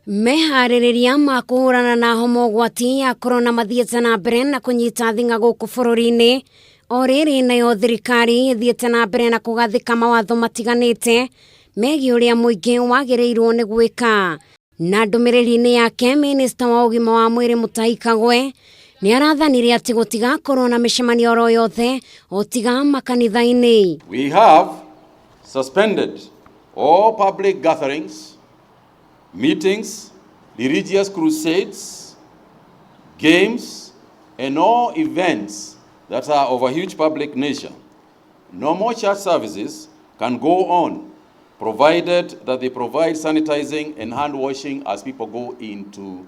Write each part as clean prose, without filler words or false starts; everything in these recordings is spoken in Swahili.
Meharĩrĩria ma kũhũrana na homogwati ya corona mathiĩte na mbere na kũnyita thing'a gũkũ bũrũri-inĩ. O rĩrĩ nayo thirikari ĩthiĩte na mbere na kũgathĩka mawatho matiganĩte megiĩ ũrĩa mũingĩ wagĩrĩirwo nĩ gwĩka. Na ndũmĩrĩri-inĩ yake, Minista wa ũgima wa mwĩrĩ Mutahi Kagwe nĩ arathanire atĩ gũtigakorwo na mĩcemanio oro yothe o tiga makanitha-inĩ. We have suspended all public gatherings, meetings, religious crusades, games, and all events that are of a huge public nature. No more church services can go on, provided that they provide sanitizing and hand washing as people go into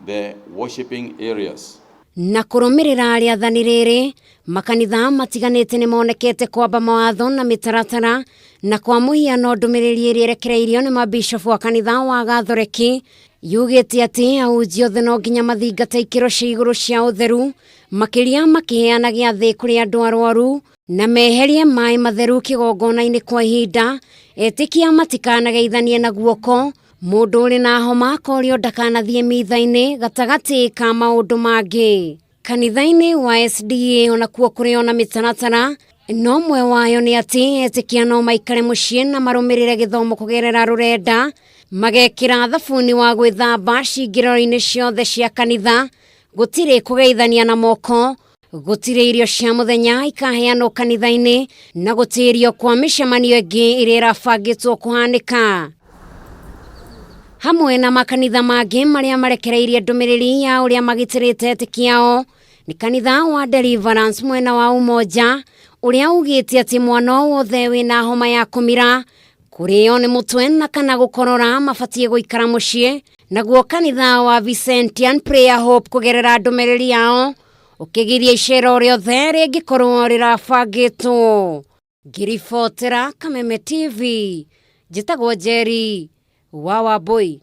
the worshiping areas. Na kũrũmĩrĩra rĩathani rĩrĩ, makanitha matiganĩte nĩ monekete kwamba mawatho na mĩtaratara, na kwa mũhiano ndũmĩrĩri ĩrĩa ĩrekereirio nĩ mabishofu wa kanitha wa Gathoreki yugĩte atĩ ahunjia othe no nginya mathingata ikĩro cia igũrũ cia ũtheru, makĩria makĩheana gĩathĩ kũrĩ andũ arwaru na meherie maĩ matheru kĩgongona-inĩ kwa ihinda, etĩkia matikanageithanie na guoko, mũndũ ũrĩ na homa akorio ndakanathiĩ mitha-inĩ, gatagatĩ ka maũndũ mangĩ. Kanitha-inĩ wa SDA onakuo kũrĩ ona mĩtaratara, no ũmwe wayo nĩ atĩ etĩkia no maikare mũciĩ na marũmĩrĩre gĩthomo kũgerera rũrenda, magekĩra thabuni wa gwĩthamba ciingĩro-inĩ ciothe cia kanitha, gũtirĩ kũgeithania na moko, gũtirĩ irio cia mũthenya ikaheanwo kanitha-inĩ, na gũtĩrio kwa mĩcemanio ĩngĩ ĩrĩa ĩrabangĩtwo kũhanĩka. Hamwe na makanitha mangĩ marĩa marekereirie ndũmĩrĩri ya ũrĩa magitĩrĩte etĩkia ao, nĩ kanitha wa Deliverance mwena wa Umoja ũrĩa ugĩte atĩ mwana wothe wĩna homa ya kũmira, kũrĩo nĩ mũtwe na kana gũkorora mabatiĩ gũikara mũciĩ. Naguo kanitha wa Vincentian Prayer Hope kũgerera ndũmĩrĩri yao ũkĩgiria icera o rĩothe rĩngĩkorwo rĩrabangĩtwo. Ngiribotera Kameme TV, njĩtagwo Njeri wa Wambui.